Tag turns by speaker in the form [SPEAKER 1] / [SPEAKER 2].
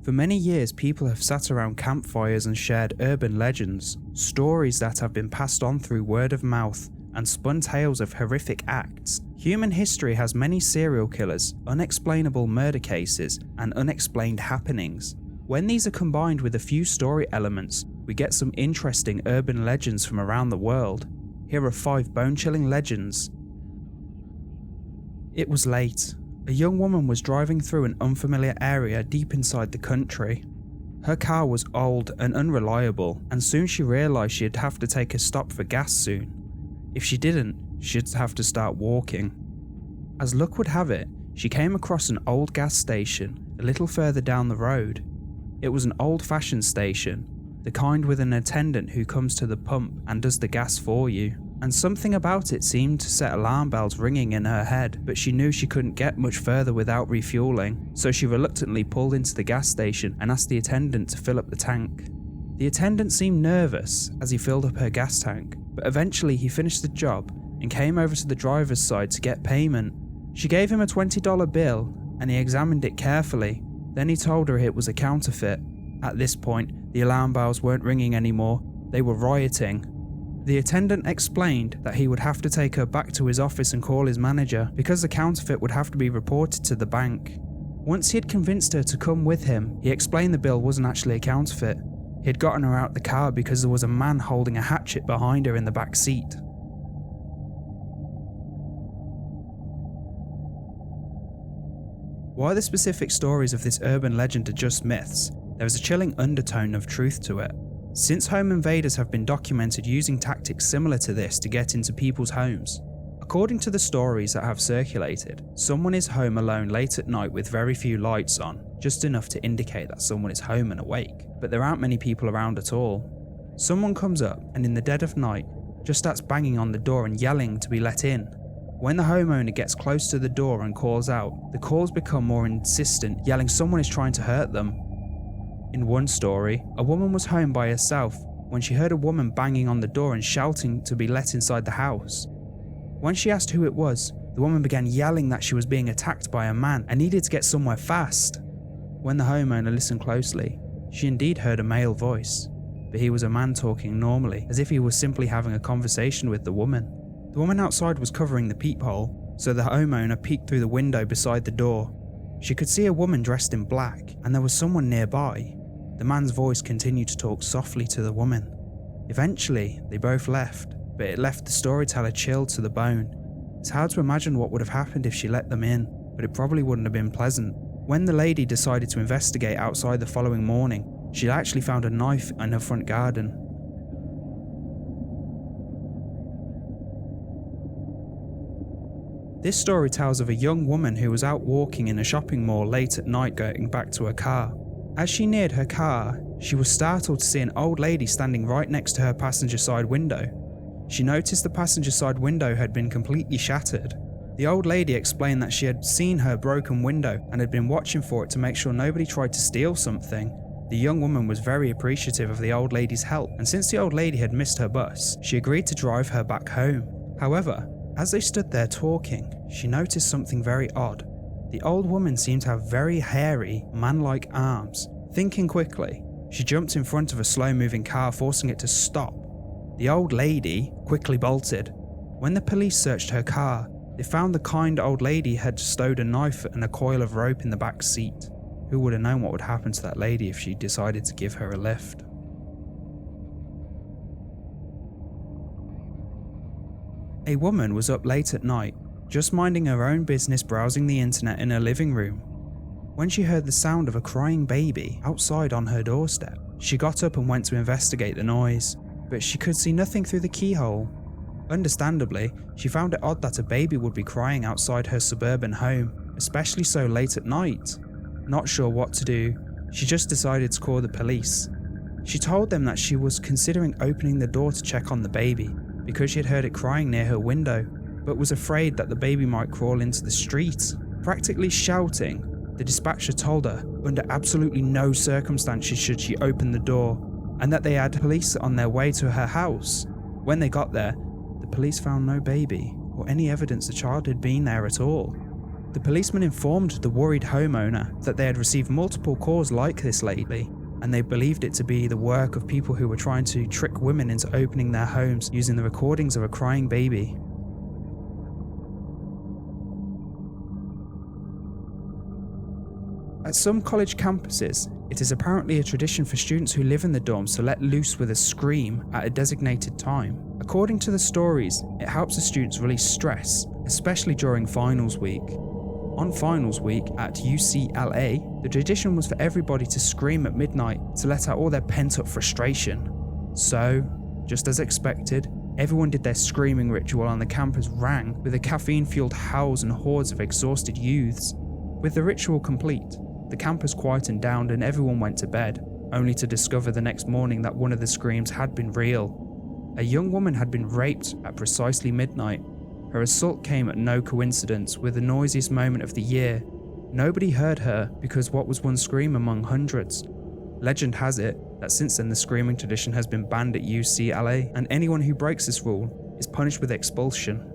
[SPEAKER 1] For many years, people have sat around campfires and shared urban legends, stories that have been passed on through word of mouth and spun tales of horrific acts. Human history has many serial killers, unexplainable murder cases, and unexplained happenings. When these are combined with a few story elements, we get some interesting urban legends from around the world. Here are 5 bone-chilling legends. It was late. A young woman was driving through an unfamiliar area deep inside the country. Her car was old and unreliable, and soon she realised she'd have to take a stop for gas soon. If she didn't, she'd have to start walking. As luck would have it, she came across an old gas station a little further down the road. It was an old-fashioned station, the kind with an attendant who comes to the pump and does the gas for you. And something about it seemed to set alarm bells ringing in her head, but she knew she couldn't get much further without refueling, so she reluctantly pulled into the gas station and asked the attendant to fill up the tank. The attendant seemed nervous as he filled up her gas tank, but eventually he finished the job and came over to the driver's side to get payment. She gave him a $20 bill and he examined it carefully. Then he told her it was a counterfeit. At this point, the alarm bells weren't ringing anymore, they were rioting. The attendant explained that he would have to take her back to his office and call his manager because the counterfeit would have to be reported to the bank. Once he had convinced her to come with him, he explained the bill wasn't actually a counterfeit. He had gotten her out the car because there was a man holding a hatchet behind her in the back seat. While the specific stories of this urban legend are just myths, there is a chilling undertone of truth to it. Since home invaders have been documented using tactics similar to this to get into people's homes. According to the stories that have circulated, someone is home alone late at night with very few lights on, just enough to indicate that someone is home and awake, but there aren't many people around at all. Someone comes up and in the dead of night just starts banging on the door and yelling to be let in. When the homeowner gets close to the door and calls out, the calls become more insistent, yelling someone is trying to hurt them. In one story, a woman was home by herself when she heard a woman banging on the door and shouting to be let inside the house. When she asked who it was, the woman began yelling that she was being attacked by a man and needed to get somewhere fast. When the homeowner listened closely, she indeed heard a male voice, but he was a man talking normally, as if he was simply having a conversation with the woman. The woman outside was covering the peephole, so the homeowner peeked through the window beside the door. She could see a woman dressed in black, and there was someone nearby. The man's voice continued to talk softly to the woman. Eventually, they both left, but it left the storyteller chilled to the bone. It's hard to imagine what would have happened if she let them in, but it probably wouldn't have been pleasant. When the lady decided to investigate outside the following morning, she actually found a knife in her front garden. This story tells of a young woman who was out walking in a shopping mall late at night going back to her car. As she neared her car, she was startled to see an old lady standing right next to her passenger side window. She noticed the passenger side window had been completely shattered. The old lady explained that she had seen her broken window and had been watching for it to make sure nobody tried to steal something. The young woman was very appreciative of the old lady's help, and since the old lady had missed her bus, she agreed to drive her back home. However, as they stood there talking, she noticed something very odd. The old woman seemed to have very hairy, man-like arms. Thinking quickly, she jumped in front of a slow-moving car, forcing it to stop. The old lady quickly bolted. When the police searched her car, they found the kind old lady had stowed a knife and a coil of rope in the back seat. Who would have known what would happen to that lady if she decided to give her a lift? A woman was up late at night, just minding her own business browsing the internet in her living room, when she heard the sound of a crying baby outside on her doorstep. She got up and went to investigate the noise, but she could see nothing through the keyhole. Understandably, she found it odd that a baby would be crying outside her suburban home, especially so late at night. Not sure what to do, she just decided to call the police. She told them that she was considering opening the door to check on the baby because she had heard it crying near her window, but was afraid that the baby might crawl into the street. Practically shouting, the dispatcher told her under absolutely no circumstances should she open the door, and that they had police on their way to her house. When they got there, the police found no baby or any evidence the child had been there at all. The policeman informed the worried homeowner that they had received multiple calls like this lately, and they believed it to be the work of people who were trying to trick women into opening their homes using the recordings of a crying baby. At some college campuses, it is apparently a tradition for students who live in the dorms to let loose with a scream at a designated time. According to the stories, it helps the students release stress, especially during finals week. On finals week at UCLA, the tradition was for everybody to scream at midnight to let out all their pent-up frustration. So, just as expected, everyone did their screaming ritual and the campus rang with the caffeine-fueled howls and hordes of exhausted youths. With the ritual complete, the campus quietened down and everyone went to bed, only to discover the next morning that one of the screams had been real. A young woman had been raped at precisely midnight. Her assault came at no coincidence with the noisiest moment of the year. Nobody heard her because what was one scream among hundreds? Legend has it that since then the screaming tradition has been banned at UCLA, and anyone who breaks this rule is punished with expulsion.